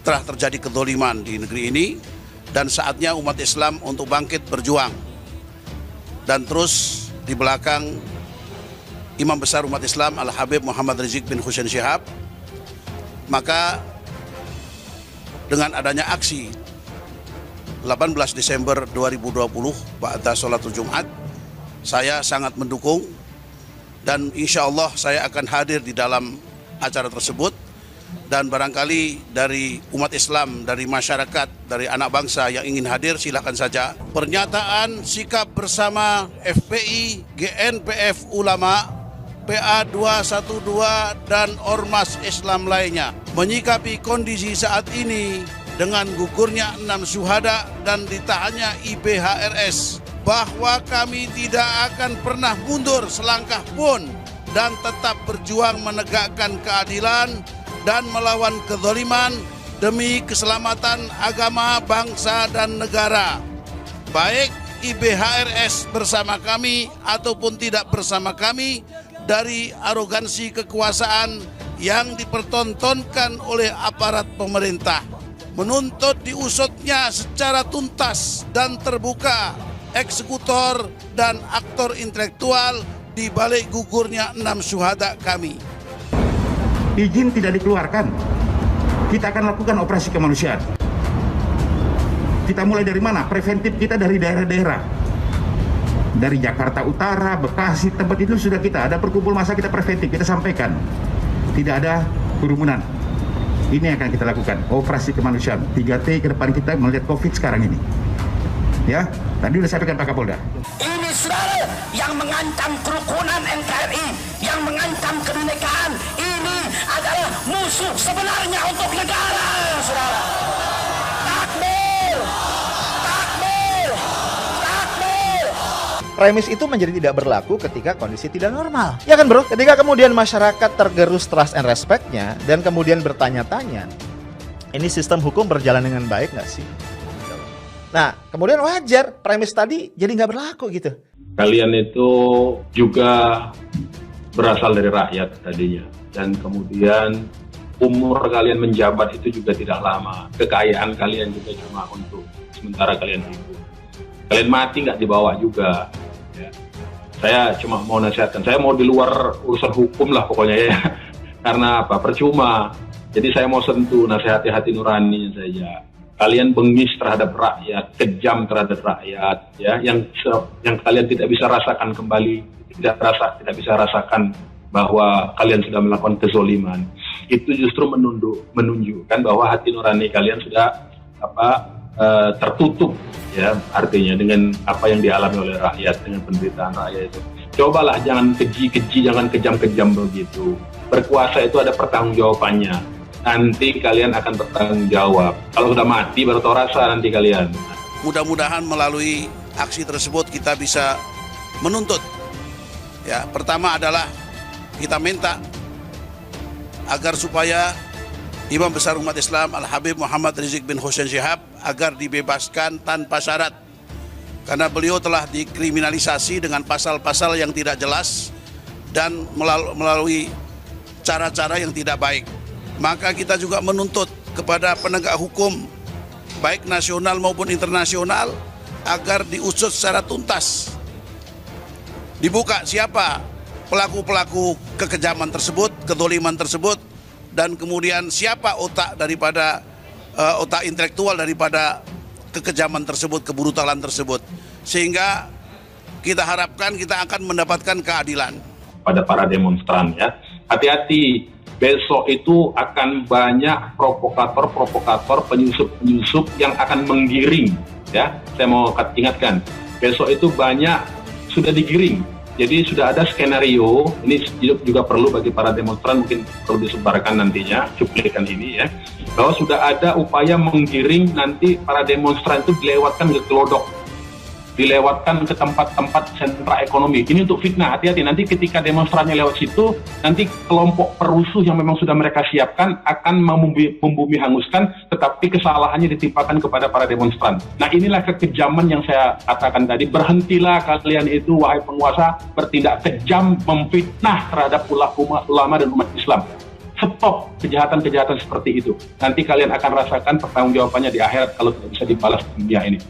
telah terjadi kezaliman di negeri ini, dan saatnya umat Islam untuk bangkit berjuang. Dan terus di belakang Imam Besar Umat Islam Al-Habib Muhammad Rizik bin Hussein Syihab, maka dengan adanya aksi 18 Desember 2020 pada sholatul Jumat, saya sangat mendukung dan insya Allah saya akan hadir di dalam acara tersebut. Dan barangkali dari umat Islam, dari masyarakat, dari anak bangsa yang ingin hadir, silakan saja. Pernyataan sikap bersama FPI, GNPF Ulama, PA 212 dan Ormas Islam lainnya menyikapi kondisi saat ini dengan gugurnya 6 syuhada dan ditahannya IBHRS, bahwa kami tidak akan pernah mundur selangkah pun dan tetap berjuang menegakkan keadilan dan melawan kezaliman demi keselamatan agama, bangsa, dan negara. Baik IBHRS bersama kami ataupun tidak bersama kami, dari arogansi kekuasaan yang dipertontonkan oleh aparat pemerintah, menuntut diusutnya secara tuntas dan terbuka eksekutor dan aktor intelektual di balik gugurnya 6 syuhada kami. Izin tidak dikeluarkan, kita akan lakukan operasi kemanusiaan. Kita mulai dari mana? Preventif kita dari daerah-daerah, dari Jakarta Utara, Bekasi, tempat itu sudah kita ada perkumpul massa, kita preventif, kita sampaikan tidak ada kerumunan. Ini yang akan kita lakukan, operasi kemanusiaan. 3T ke depan kita melihat COVID sekarang ini. Ya, tadi sudah sampaikan Pak Kapolda. Ini saudara yang mengancam kerukunan NKRI, yang mengancam kebinekaan. Ini adalah musuh sebenarnya untuk negara, saudara. Takbir, takbir, takbir. Premis itu menjadi tidak berlaku ketika kondisi tidak normal. Ya kan bro? Ketika kemudian masyarakat tergerus trust and respect-nya dan kemudian bertanya-tanya, ini sistem hukum berjalan dengan baik nggak sih? Nah, kemudian wajar premis tadi jadi nggak berlaku gitu. Kalian itu juga berasal dari rakyat tadinya. Dan kemudian umur kalian menjabat itu juga tidak lama. Kekayaan kalian juga cuma untuk sementara kalian hidup. Kalian mati nggak dibawa juga. Ya. Saya cuma mau nasihatkan. Saya mau di luar urusan hukum lah pokoknya ya. Karena apa? Percuma. Jadi saya mau sentuh nasihati hati nurani saja. Kalian bengis terhadap rakyat, kejam terhadap rakyat, ya, yang kalian tidak bisa rasakan kembali, tidak bisa rasakan bahwa kalian sudah melakukan kezoliman. Itu justru menunjukkan bahwa hati nurani kalian sudah tertutup, ya, artinya dengan apa yang dialami oleh rakyat, dengan penderitaan rakyat itu. Cobalah jangan keji-keji, jangan kejam-kejam begitu. Berkuasa itu ada pertanggungjawabannya. Nanti kalian akan bertanggung jawab. Kalau sudah mati baru tahu rasa nanti kalian. Mudah-mudahan melalui aksi tersebut kita bisa menuntut. Ya, pertama adalah kita minta agar supaya Imam Besar Umat Islam Al-Habib Muhammad Rizik bin Hussein Syihab agar dibebaskan tanpa syarat. Karena beliau telah dikriminalisasi dengan pasal-pasal yang tidak jelas dan melalui cara-cara yang tidak baik. Maka kita juga menuntut kepada penegak hukum baik nasional maupun internasional agar diusut secara tuntas. Dibuka siapa pelaku-pelaku kekejaman tersebut, kezaliman tersebut, dan kemudian siapa otak daripada otak intelektual daripada kekejaman tersebut, kebrutalan tersebut. Sehingga kita harapkan kita akan mendapatkan keadilan. Pada para demonstran ya, hati-hati. Besok itu akan banyak provokator, penyusup yang akan menggiring, ya. Saya mau ingatkan, besok itu banyak sudah digiring. Jadi sudah ada skenario, ini juga perlu bagi para demonstran, mungkin perlu disebarkan nantinya, cuplikan ini ya, bahwa sudah ada upaya menggiring nanti para demonstran itu dilewatkan ke Glodok, dilewatkan ke tempat-tempat sentra ekonomi. Ini untuk fitnah, hati-hati. Nanti ketika demonstrannya lewat situ, nanti kelompok perusuh yang memang sudah mereka siapkan akan membumi hanguskan, tetapi kesalahannya ditimpakan kepada para demonstran. Nah, inilah kekejaman yang saya katakan tadi. Berhentilah kalian itu, wahai penguasa, bertindak kejam, memfitnah terhadap ulama dan umat Islam. stop kejahatan-kejahatan seperti itu. Nanti kalian akan rasakan pertanggungjawabannya di akhirat kalau tidak bisa dibalas di dunia ini.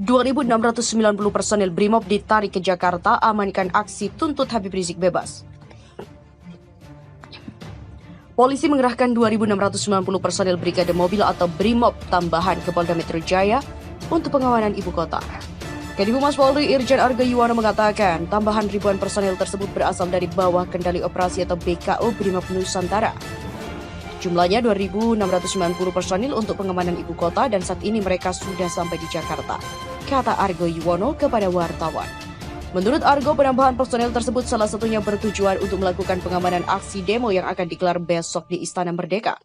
...2.690 personil BRIMOB ditarik ke Jakarta amankan aksi tuntut Habib Rizik bebas. Polisi mengerahkan 2.690 personil Brigade Mobil atau BRIMOB tambahan ke Polda Metro Jaya untuk pengamanan ibu kota. Kadifumas Polri Irjen Argo Yuwono mengatakan tambahan ribuan personil tersebut berasal dari bawah kendali operasi atau BKO BRIMOB Nusantara. Jumlahnya 2.690 personil untuk pengamanan ibu kota dan saat ini mereka sudah sampai di Jakarta, kata Argo Yuwono kepada wartawan. Menurut Argo, penambahan personel tersebut salah satunya bertujuan untuk melakukan pengamanan aksi demo yang akan digelar besok di Istana Merdeka.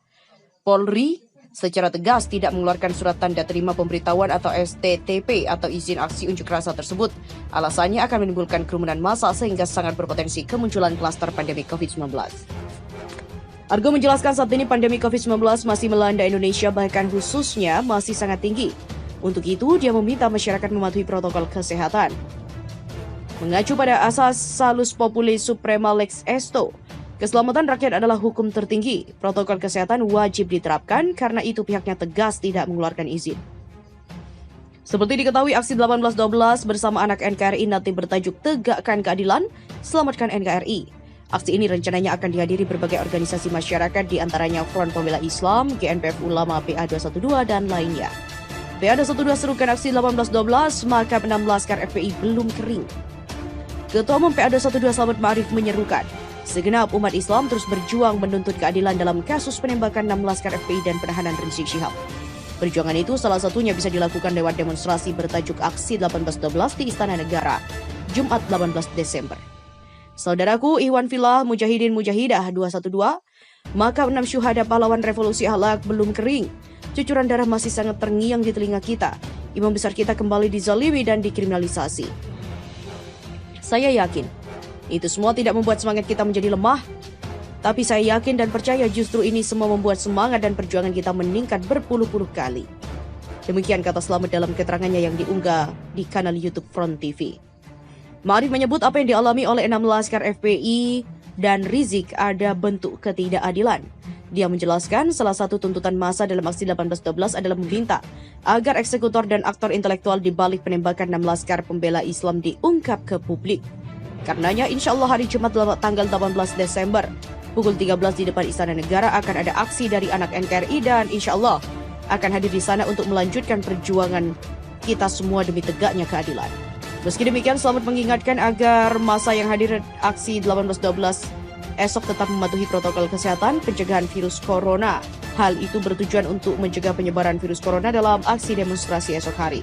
Polri secara tegas tidak mengeluarkan surat tanda terima pemberitahuan atau STTP atau izin aksi unjuk rasa tersebut. Alasannya akan menimbulkan kerumunan massa sehingga sangat berpotensi kemunculan klaster pandemi COVID-19. Argo menjelaskan saat ini pandemi COVID-19 masih melanda Indonesia bahkan khususnya masih sangat tinggi. Untuk itu, dia meminta masyarakat mematuhi protokol kesehatan. Mengacu pada asas Salus Populi Suprema Lex Esto, keselamatan rakyat adalah hukum tertinggi. Protokol kesehatan wajib diterapkan karena itu pihaknya tegas tidak mengeluarkan izin. Seperti diketahui, aksi 18.12 bersama anak NKRI nanti bertajuk Tegakkan Keadilan, Selamatkan NKRI. Aksi ini rencananya akan dihadiri berbagai organisasi masyarakat di antaranya Front Pembela Islam, GNPF Ulama, PA212, dan lainnya. PA212 serukan aksi 18.12, maka 16 Laskar FPI belum kering. Ketua Umum PA212 Slamet Ma'arif menyerukan, segenap umat Islam terus berjuang menuntut keadilan dalam kasus penembakan 6 Laskar FPI dan penahanan Rizik Syihab. Perjuangan itu salah satunya bisa dilakukan lewat demonstrasi bertajuk Aksi 18.12 di Istana Negara, Jumat 18 Desember. Saudaraku Ikhwan Fillah Mujahidin Mujahidah 212, makam 6 syuhada pahlawan revolusi akhlak belum kering. Cucuran darah masih sangat terngiang di telinga kita. Imam besar kita kembali dizalimi dan dikriminalisasi. Saya yakin, itu semua tidak membuat semangat kita menjadi lemah. Tapi saya yakin dan percaya justru ini semua membuat semangat dan perjuangan kita meningkat berpuluh-puluh kali. Demikian kata Slamet dalam keterangannya yang diunggah di kanal YouTube Front TV. Ma'arif menyebut apa yang dialami oleh 6 Laskar FPI dan Rizik ada bentuk ketidakadilan. Dia menjelaskan salah satu tuntutan massa dalam aksi 18.12 adalah meminta agar eksekutor dan aktor intelektual di balik penembakan 6 Laskar Pembela Islam diungkap ke publik. Karenanya insya Allah hari Jumat tanggal 18 Desember pukul 13 di depan Istana Negara akan ada aksi dari anak NKRI dan insya Allah akan hadir di sana untuk melanjutkan perjuangan kita semua demi tegaknya keadilan. Meski demikian, Slamet mengingatkan agar massa yang hadir aksi 18.12 esok tetap mematuhi protokol kesehatan pencegahan virus corona. Hal itu bertujuan untuk mencegah penyebaran virus corona dalam aksi demonstrasi esok hari.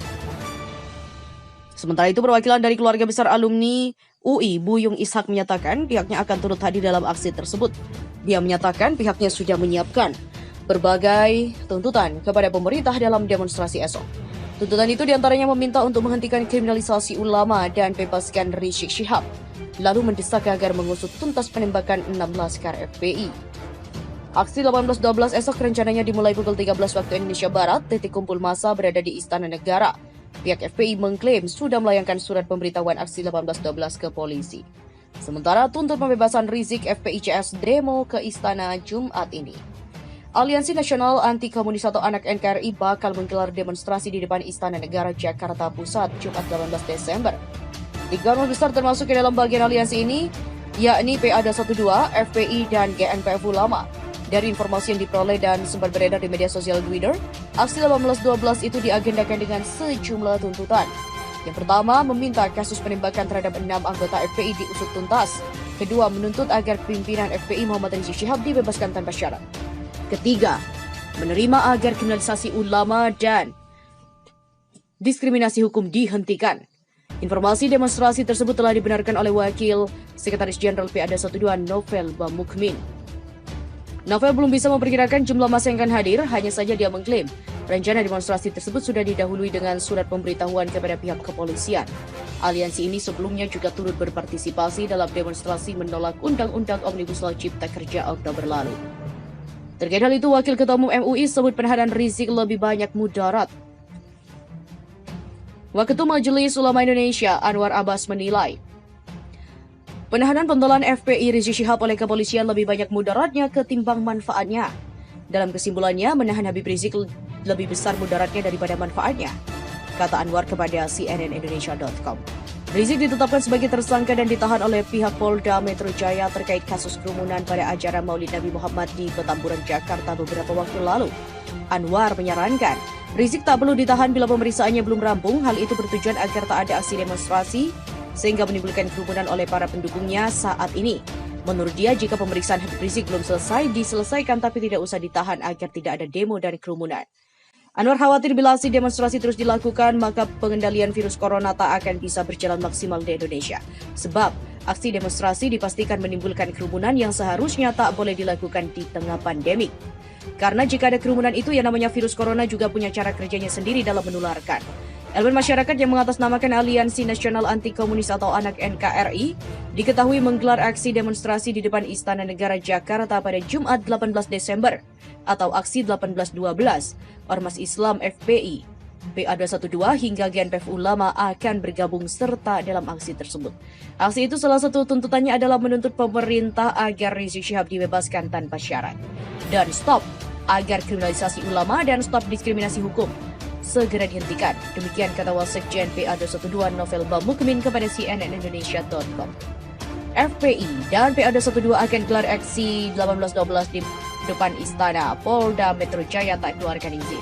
Sementara itu, perwakilan dari keluarga besar alumni UI, Buyung Ishak menyatakan pihaknya akan turut hadir dalam aksi tersebut. Dia menyatakan pihaknya sudah menyiapkan berbagai tuntutan kepada pemerintah dalam demonstrasi esok. Tuntutan itu diantaranya meminta untuk menghentikan kriminalisasi ulama dan bebaskan Rizik Syihab, lalu mendesak agar mengusut tuntas penembakan 6 Laskar FPI. Aksi 18.12 esok rencananya dimulai pukul 13 waktu Indonesia Barat. Titik kumpul massa berada di Istana Negara. Pihak FPI mengklaim sudah melayangkan surat pemberitahuan aksi 18.12 ke polisi. Sementara tuntut pembebasan Rizik, FPI CS demo ke Istana Jumat ini. Aliansi Nasional Anti Komunis atau Anak NKRI bakal menggelar demonstrasi di depan Istana Negara Jakarta Pusat Jumat 18 Desember. 3 ormas besar termasuk ke dalam bagian aliansi ini, yakni PA212, FPI, dan GNPF Ulama. Dari informasi yang diperoleh dan sempat beredar di media sosial Twitter, aksi 18.12 itu diagendakan dengan sejumlah tuntutan. Yang pertama, meminta kasus penembakan terhadap 6 anggota FPI diusut tuntas. Kedua, menuntut agar pimpinan FPI Muhammad Rizik Syihab dibebaskan tanpa syarat. Ketiga, menerima agar kriminalisasi ulama dan diskriminasi hukum dihentikan. Informasi demonstrasi tersebut telah dibenarkan oleh Wakil Sekretaris Jenderal PA212 Novel Bamukmin. Novel belum bisa memperkirakan jumlah massa yang akan hadir, hanya saja dia mengklaim rencana demonstrasi tersebut sudah didahului dengan surat pemberitahuan kepada pihak kepolisian. Aliansi ini sebelumnya juga turut berpartisipasi dalam demonstrasi menolak Undang-Undang Omnibus Law Cipta Kerja Oktober lalu. Terkait hal itu, Wakil Ketua Umum MUI sebut penahanan Rizik lebih banyak mudarat. Waketum Majelis Ulama Indonesia Anwar Abbas menilai, penahanan pentolan FPI Rizik Syihab oleh kepolisian lebih banyak mudaratnya ketimbang manfaatnya. Dalam kesimpulannya, menahan Habib Rizik lebih besar mudaratnya daripada manfaatnya, kata Anwar kepada cnnindonesia.com. Rizik ditetapkan sebagai tersangka dan ditahan oleh pihak Polda Metro Jaya terkait kasus kerumunan pada acara Maulid Nabi Muhammad di Petamburan, Jakarta beberapa waktu lalu. Anwar menyarankan, Rizik tak perlu ditahan bila pemeriksaannya belum rampung. Hal itu bertujuan agar tak ada aksi demonstrasi sehingga menimbulkan kerumunan oleh para pendukungnya saat ini. Menurut dia, jika pemeriksaan Habib Rizik belum selesai, diselesaikan tapi tidak usah ditahan agar tidak ada demo dan kerumunan. Anwar khawatir bila aksi demonstrasi terus dilakukan, maka pengendalian virus corona tak akan bisa berjalan maksimal di Indonesia. Sebab, aksi demonstrasi dipastikan menimbulkan kerumunan yang seharusnya tak boleh dilakukan di tengah pandemik. Karena jika ada kerumunan itu, yang namanya virus corona juga punya cara kerjanya sendiri dalam menularkan. Elemen masyarakat yang mengatasnamakan Aliansi Nasional Anti Komunis atau ANAK NKRI diketahui menggelar aksi demonstrasi di depan Istana Negara Jakarta pada Jumat 18 Desember atau aksi 1812. Ormas Islam FPI, PA212 hingga GNPF Ulama akan bergabung serta dalam aksi tersebut. Aksi itu salah satu tuntutannya adalah menuntut pemerintah agar Rizik Syihab dibebaskan tanpa syarat. Dan stop agar kriminalisasi ulama dan stop diskriminasi hukum segera dihentikan. Demikian kata Wasekjen PA212 Novel Bamukmin kepada cnnindonesia.com. FPI dan PA212 akan gelar aksi 1812 di depan Istana Polda Metro Jaya tak keluarkan izin.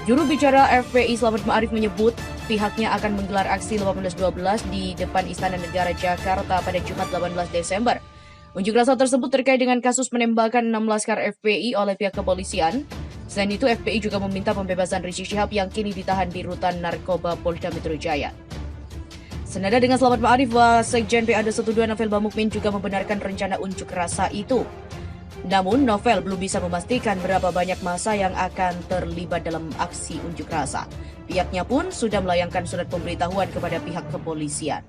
Juru bicara FPI Slamet Ma'arif menyebut pihaknya akan menggelar aksi 1812 di depan Istana Negara Jakarta pada Jumat 18 Desember. Unjuk rasa tersebut terkait dengan kasus penembakan 6 laskar FPI oleh pihak kepolisian. Selain itu, FPI juga meminta pembebasan Rizik Syihab yang kini ditahan di Rutan Narkoba Polda Metro Jaya. Senada dengan Slamet Ma'arif, Wasekjen PA212 Novel Bamukmin juga membenarkan rencana unjuk rasa itu. Namun, Novel belum bisa memastikan berapa banyak massa yang akan terlibat dalam aksi unjuk rasa. Pihaknya pun sudah melayangkan surat pemberitahuan kepada pihak kepolisian.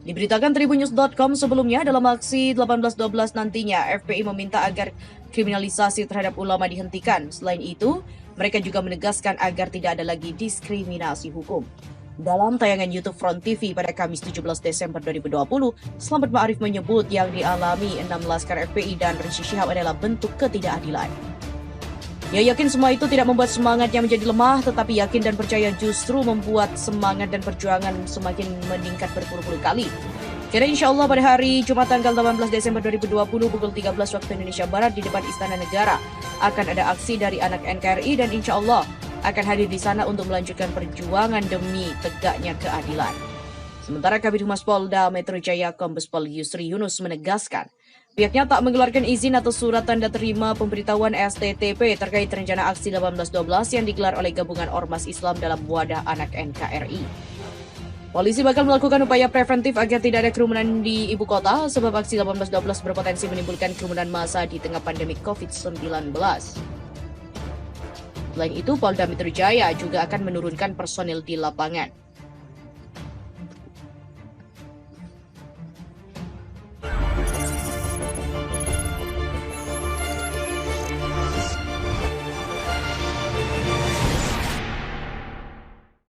Diberitakan Tribunnews.com sebelumnya, dalam aksi 1812 nantinya, FPI meminta agar kriminalisasi terhadap ulama dihentikan. Selain itu, mereka juga menegaskan agar tidak ada lagi diskriminasi hukum. Dalam tayangan YouTube Front TV pada Kamis 17 Desember 2020, Slamet Ma'arif menyebut yang dialami 6 laskar FPI dan Rizik Syihab adalah bentuk ketidakadilan. Ia yakin semua itu tidak membuat semangatnya menjadi lemah, tetapi yakin dan percaya justru membuat semangat dan perjuangan semakin meningkat berpuluh-puluh kali. Kira insya Allah pada hari Jumat tanggal 18 Desember 2020 pukul 13 waktu Indonesia Barat di depan Istana Negara akan ada aksi dari anak NKRI dan insya Allah akan hadir di sana untuk melanjutkan perjuangan demi tegaknya keadilan. Sementara Kabid Humas Polda Metro Jaya Kombes Pol Yusri Yunus menegaskan, pihaknya tak mengeluarkan izin atau surat tanda terima pemberitahuan STTP terkait rencana aksi 1812 yang digelar oleh gabungan Ormas Islam dalam wadah anak NKRI. Polisi bakal melakukan upaya preventif agar tidak ada kerumunan di ibu kota sebab aksi 1812 berpotensi menimbulkan kerumunan massa di tengah pandemi COVID-19. Selain itu, Polda Metro Jaya juga akan menurunkan personil di lapangan.